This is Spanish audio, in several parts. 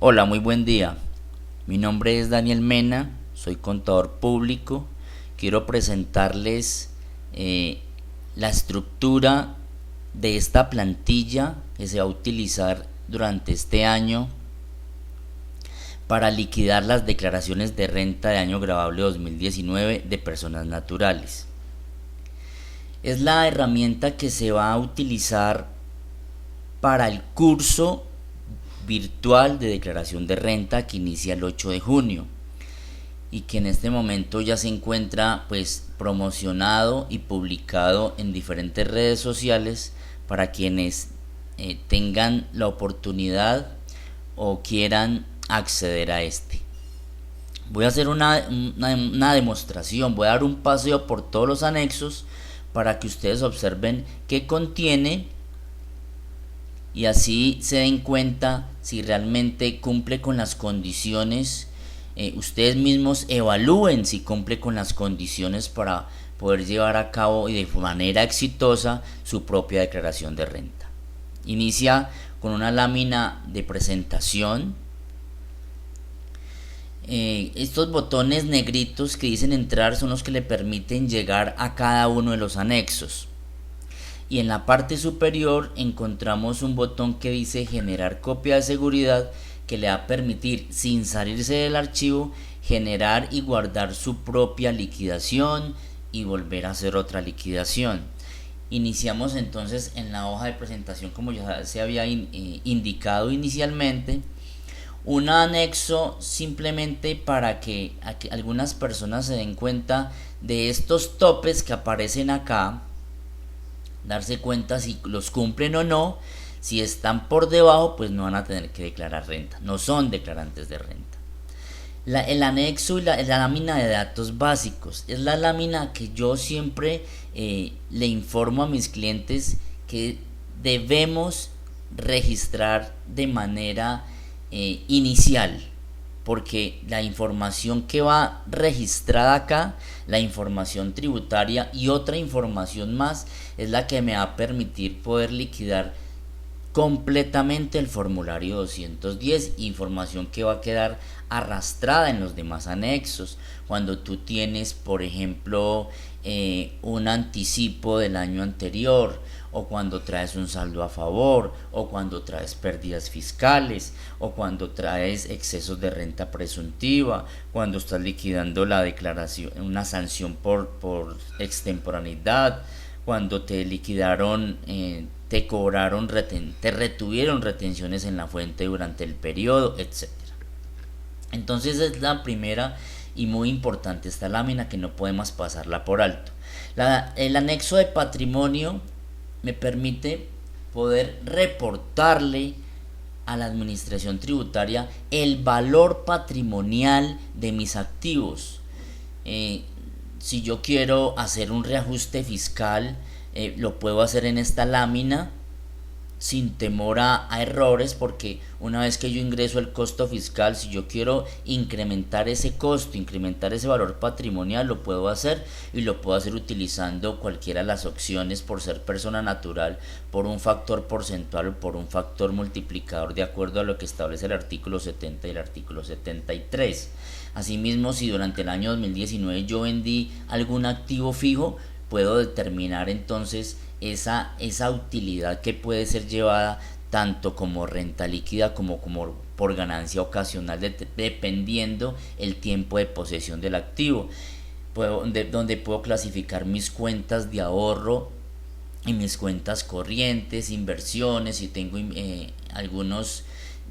Hola, muy buen día. Mi nombre es Daniel Mena, soy contador público. Quiero presentarles eh, la estructura de esta plantilla que se va a utilizar durante este año para liquidar las declaraciones de renta de año grabable 2019 de personas naturales. Es la herramienta que se va a utilizar para el curso virtual de declaración de renta que inicia el 8 de junio y que en este momento ya se encuentra pues promocionado y publicado en diferentes redes sociales para quienes tengan la oportunidad o quieran acceder a este. Voy a hacer una demostración, voy a dar un paseo por todos los anexos para que ustedes observen qué contiene y así se den cuenta si realmente cumple con las condiciones. Ustedes mismos evalúen si cumple con las condiciones para poder llevar a cabo y de manera exitosa su propia declaración de renta. Inicia con una lámina de presentación. Estos botones negritos que dicen entrar son los que le permiten llegar a cada uno de los anexos. Y en la parte superior encontramos un botón que dice generar copia de seguridad, que le va a permitir, sin salirse del archivo, generar y guardar su propia liquidación y volver a hacer otra liquidación. Iniciamos entonces en la hoja de presentación, como ya se había indicado inicialmente, un anexo simplemente para que algunas personas se den cuenta de estos topes que aparecen acá, darse cuenta si los cumplen o no. Si están por debajo, pues no van a tener que declarar renta, no son declarantes de renta. El anexo y la lámina de datos básicos es la lámina que yo siempre le informo a mis clientes que debemos registrar de manera inicial, porque la información que va registrada acá, la información tributaria y otra información más, es la que me va a permitir poder liquidar completamente el formulario 210, información que va a quedar arrastrada en los demás anexos. Cuando tú tienes, por ejemplo, un anticipo del año anterior, o cuando traes un saldo a favor, o cuando traes pérdidas fiscales, o cuando traes excesos de renta presuntiva, cuando estás liquidando la declaración, una sanción por extemporaneidad, cuando te liquidaron, te cobraron, te retuvieron retenciones en la fuente durante el periodo, etc. Entonces es la primera y muy importante esta lámina que no podemos pasarla por alto. El anexo de patrimonio me permite poder reportarle a la administración tributaria el valor patrimonial de mis activos. Si yo quiero hacer un reajuste fiscal, lo puedo hacer en esta lámina sin temor a errores, porque una vez que yo ingreso el costo fiscal, si yo quiero incrementar ese costo, incrementar ese valor patrimonial, lo puedo hacer, y lo puedo hacer utilizando cualquiera de las opciones, por ser persona natural, por un factor porcentual o por un factor multiplicador, de acuerdo a lo que establece el artículo 70 y el artículo 73. Asimismo, si durante el año 2019 yo vendí algún activo fijo, puedo determinar entonces esa utilidad que puede ser llevada tanto como renta líquida como por ganancia ocasional, dependiendo el tiempo de posesión del activo. Donde puedo clasificar mis cuentas de ahorro y mis cuentas corrientes, inversiones. Si tengo algunos,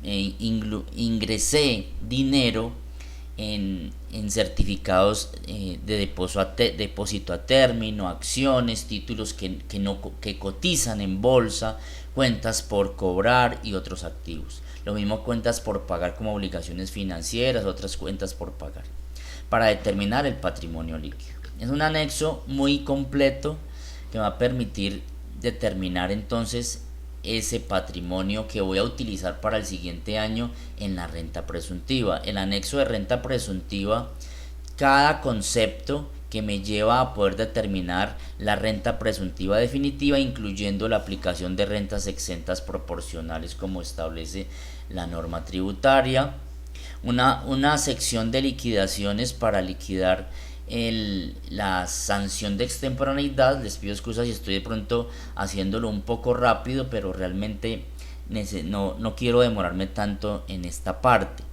ingresé dinero en certificados de depósito a término, acciones, títulos que cotizan en bolsa, cuentas por cobrar y otros activos. Lo mismo cuentas por pagar como obligaciones financieras, otras cuentas por pagar, para determinar el patrimonio líquido. Es un anexo muy completo que va a permitir determinar entonces ese patrimonio que voy a utilizar para el siguiente año en la renta presuntiva. El anexo de renta presuntiva, cada concepto que me lleva a poder determinar la renta presuntiva definitiva, incluyendo la aplicación de rentas exentas proporcionales, como establece la norma tributaria, una sección de liquidaciones para liquidar la sanción de extemporaneidad. Les pido excusas si estoy de pronto haciéndolo un poco rápido, pero realmente no quiero demorarme tanto en esta parte.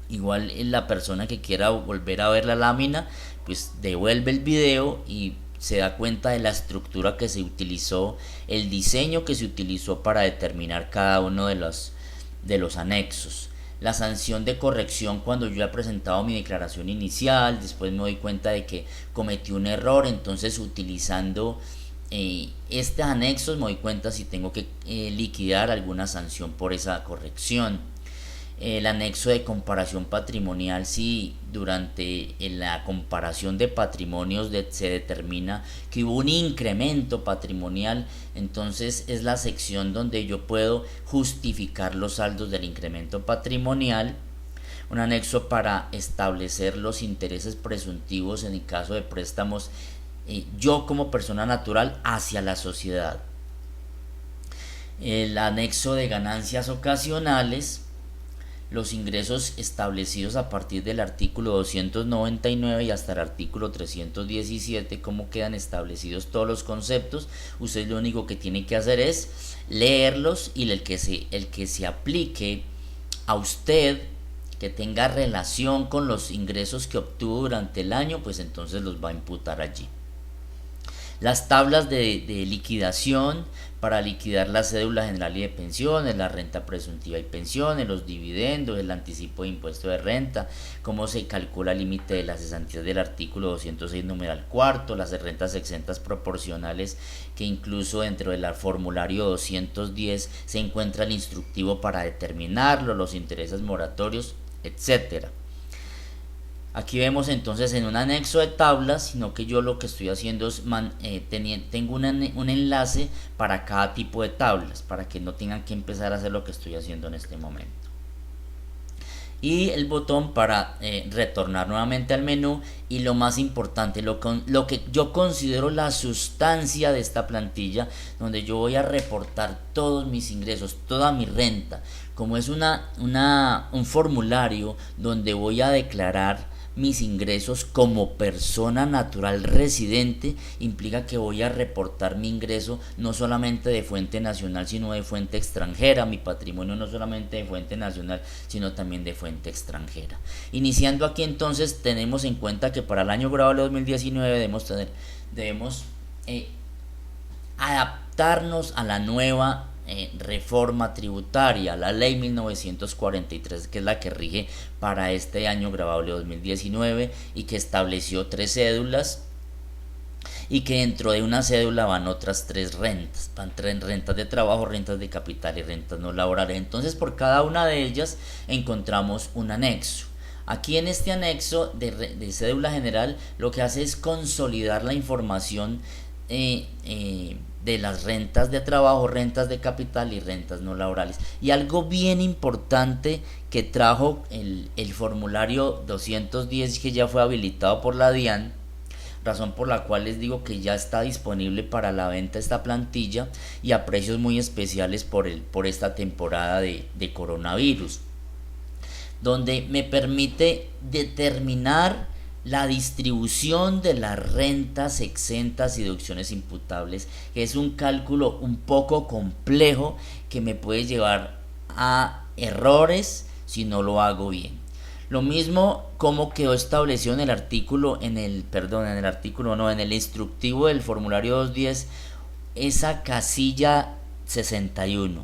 Igual la persona que quiera volver a ver la lámina, pues devuelve el video y se da cuenta de la estructura que se utilizó, el diseño que se utilizó para determinar cada uno de los anexos. La sanción de corrección, cuando yo he presentado mi declaración inicial, después me doy cuenta de que cometí un error, entonces utilizando estos anexos me doy cuenta si tengo que liquidar alguna sanción por esa corrección. El anexo de comparación patrimonial, si durante la comparación de patrimonios se determina que hubo un incremento patrimonial, entonces es la sección donde yo puedo justificar los saldos del incremento patrimonial. Un anexo para establecer los intereses presuntivos en el caso de préstamos yo como persona natural hacia la sociedad. El anexo de ganancias ocasionales, los ingresos establecidos a partir del artículo 299 y hasta el artículo 317, cómo quedan establecidos todos los conceptos. Usted lo único que tiene que hacer es leerlos, y el que se aplique a usted, que tenga relación con los ingresos que obtuvo durante el año, pues entonces los va a imputar allí. Las tablas de liquidación para liquidar la cédula general y de pensiones, la renta presuntiva y pensiones, los dividendos, el anticipo de impuesto de renta, cómo se calcula el límite de las cesantías del artículo 206 numeral cuarto, las rentas exentas proporcionales, que incluso dentro del formulario 210 se encuentra el instructivo para determinarlo, los intereses moratorios, etcétera. Aquí vemos entonces en un anexo de tablas, sino que yo lo que estoy haciendo es tengo un enlace para cada tipo de tablas, para que no tengan que empezar a hacer lo que estoy haciendo en este momento. Y el botón para retornar nuevamente al menú, y lo más importante, lo que yo considero la sustancia de esta plantilla, donde yo voy a reportar todos mis ingresos, toda mi renta. Como es un formulario donde voy a declarar mis ingresos como persona natural residente, implica que voy a reportar mi ingreso no solamente de fuente nacional, sino de fuente extranjera, mi patrimonio no solamente de fuente nacional, sino también de fuente extranjera. Iniciando aquí, entonces tenemos en cuenta que para el año grabable 2019 debemos adaptarnos a la nueva reforma tributaria, la ley 1943, que es la que rige para este año grabable 2019 y que estableció 3 cédulas, y que dentro de una cédula van otras 3 rentas, van 3 rentas de trabajo, rentas de capital y rentas no laborales. Entonces por cada una de ellas encontramos un anexo. Aquí en este anexo de cédula general lo que hace es consolidar la información de las rentas de trabajo, rentas de capital y rentas no laborales. Y algo bien importante que trajo el formulario 210, que ya fue habilitado por la DIAN, razón por la cual les digo que ya está disponible para la venta esta plantilla y a precios muy especiales por esta temporada de coronavirus, donde me permite determinar la distribución de las rentas exentas y deducciones imputables, que es un cálculo un poco complejo que me puede llevar a errores si no lo hago bien. Lo mismo como quedó establecido en el instructivo del formulario 210, esa casilla 61.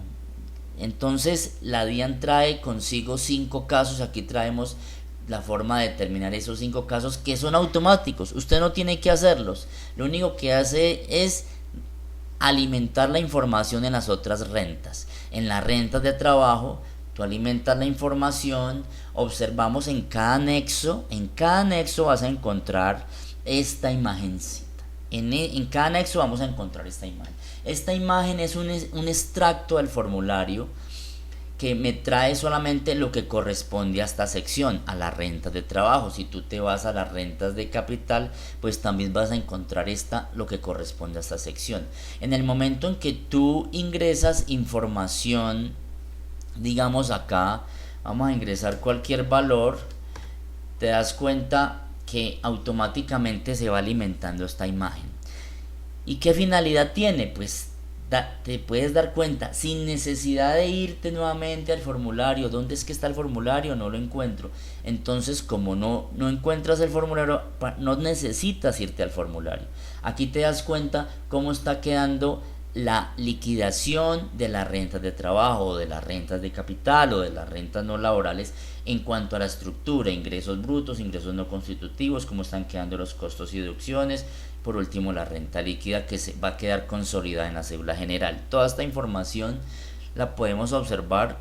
Entonces la DIAN trae consigo 5 casos. Aquí traemos la forma de determinar esos 5 casos, que son automáticos. Usted no tiene que hacerlos. Lo único que hace es alimentar la información en las otras rentas. En las rentas de trabajo, tú alimentas la información. Observamos en cada anexo vas a encontrar esta imagencita. En cada anexo vamos a encontrar esta imagen. Esta imagen es un extracto del formulario que me trae solamente lo que corresponde a esta sección, a las rentas de trabajo. Si tú te vas a las rentas de capital, pues también vas a encontrar lo que corresponde a esta sección. En el momento en que tú ingresas información digamos acá, vamos a ingresar cualquier valor, te das cuenta que automáticamente se va alimentando esta imagen. ¿Y qué finalidad tiene? Pues te puedes dar cuenta sin necesidad de irte nuevamente al formulario. ¿Dónde es que está el formulario? No lo encuentro. Entonces, como no encuentras el formulario, no necesitas irte al formulario. Aquí te das cuenta cómo está quedando la liquidación de las rentas de trabajo, o de las rentas de capital, o de las rentas no laborales en cuanto a la estructura: ingresos brutos, ingresos no constitutivos, cómo están quedando los costos y deducciones, por último la renta líquida, que se va a quedar consolidada en la cédula general. Toda esta información la podemos observar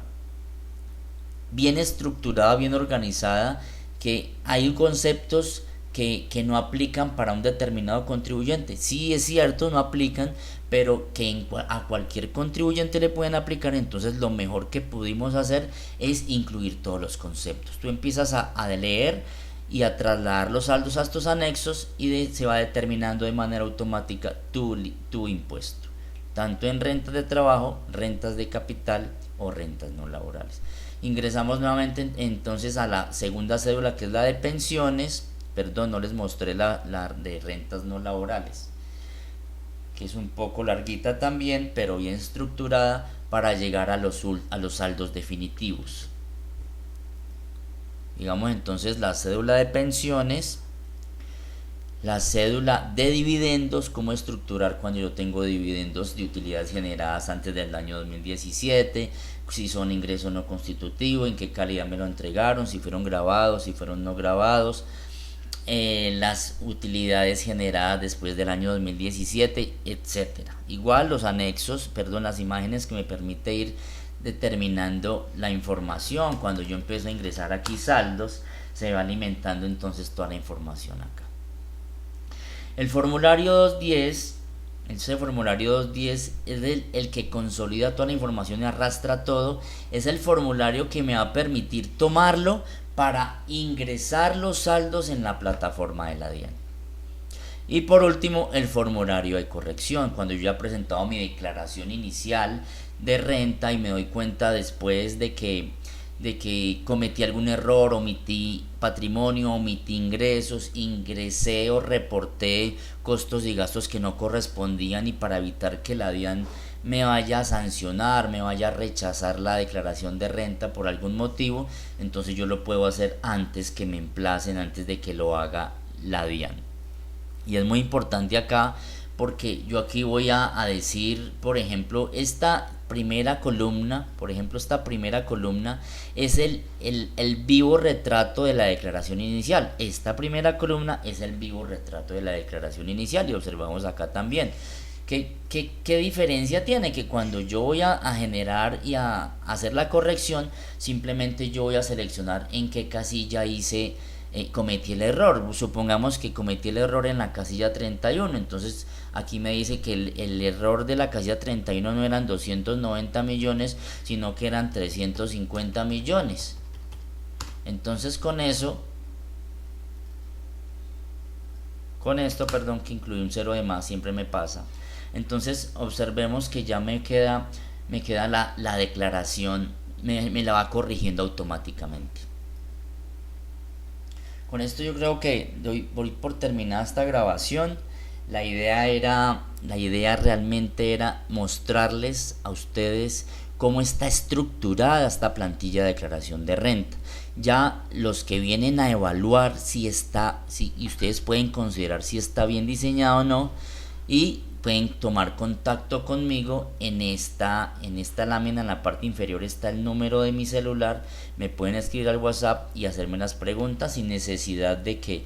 bien estructurada, bien organizada, que hay conceptos que no aplican para un determinado contribuyente. Sí, es cierto, no aplican, pero que a cualquier contribuyente le pueden aplicar. Entonces lo mejor que pudimos hacer es incluir todos los conceptos. Tú empiezas a leer y a trasladar los saldos a estos anexos, y se va determinando de manera automática tu impuesto, tanto en rentas de trabajo, rentas de capital o rentas no laborales. Ingresamos nuevamente entonces a la segunda cédula, que es la de pensiones. Perdón, no les mostré la de rentas no laborales, que es un poco larguita también, pero bien estructurada para llegar a los saldos definitivos. Digamos entonces la cédula de pensiones, la cédula de dividendos, cómo estructurar cuando yo tengo dividendos de utilidades generadas antes del año 2017, si son ingresos no constitutivos, en qué calidad me lo entregaron, si fueron grabados, si fueron no grabados, las utilidades generadas después del año 2017, etcétera. Igual los anexos, las imágenes que me permite ir determinando la información. Cuando yo empiezo a ingresar aquí saldos, se va alimentando entonces toda la información acá. El formulario 210, ese formulario 210 es el que consolida toda la información y arrastra todo. Es el formulario que me va a permitir tomarlo para ingresar los saldos en la plataforma de la DIAN. Y por último, el formulario de corrección, cuando yo ya he presentado mi declaración inicial de renta y me doy cuenta después de que cometí algún error, omití patrimonio, omití ingresos, ingresé o reporté costos y gastos que no correspondían, y para evitar que la DIAN me vaya a sancionar, me vaya a rechazar la declaración de renta por algún motivo, entonces yo lo puedo hacer antes que me emplacen, antes de que lo haga la DIAN. Y es muy importante acá, porque yo aquí voy a decir, por ejemplo, esta primera columna es el vivo retrato de la declaración inicial. Esta primera columna es el vivo retrato de la declaración inicial, y observamos acá también ¿Qué diferencia tiene? Que cuando yo voy a generar y a hacer la corrección, simplemente yo voy a seleccionar en qué casilla cometí el error. Supongamos que cometí el error en la casilla 31, entonces aquí me dice que el error de la casilla 31 no eran 290 millones, sino que eran 350 millones. Entonces con esto, que incluye un cero de más, siempre me pasa. Entonces observemos que ya me queda la declaración, me la va corrigiendo automáticamente. Con esto yo creo que voy por terminada esta grabación. La idea realmente era mostrarles a ustedes cómo está estructurada esta plantilla de declaración de renta. Ya los que vienen a evaluar y ustedes pueden considerar si está bien diseñado o no, y pueden tomar contacto conmigo. En esta lámina, en la parte inferior, está el número de mi celular. Me pueden escribir al WhatsApp y hacerme las preguntas sin necesidad de que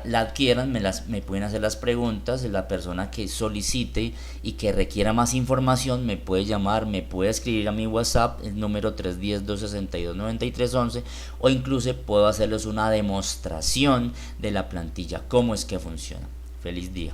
la adquieran. Me pueden hacer las preguntas. La persona que solicite y que requiera más información me puede llamar, me puede escribir a mi WhatsApp, el número 310-262-9311, o incluso puedo hacerles una demostración de la plantilla, cómo es que funciona. Feliz día.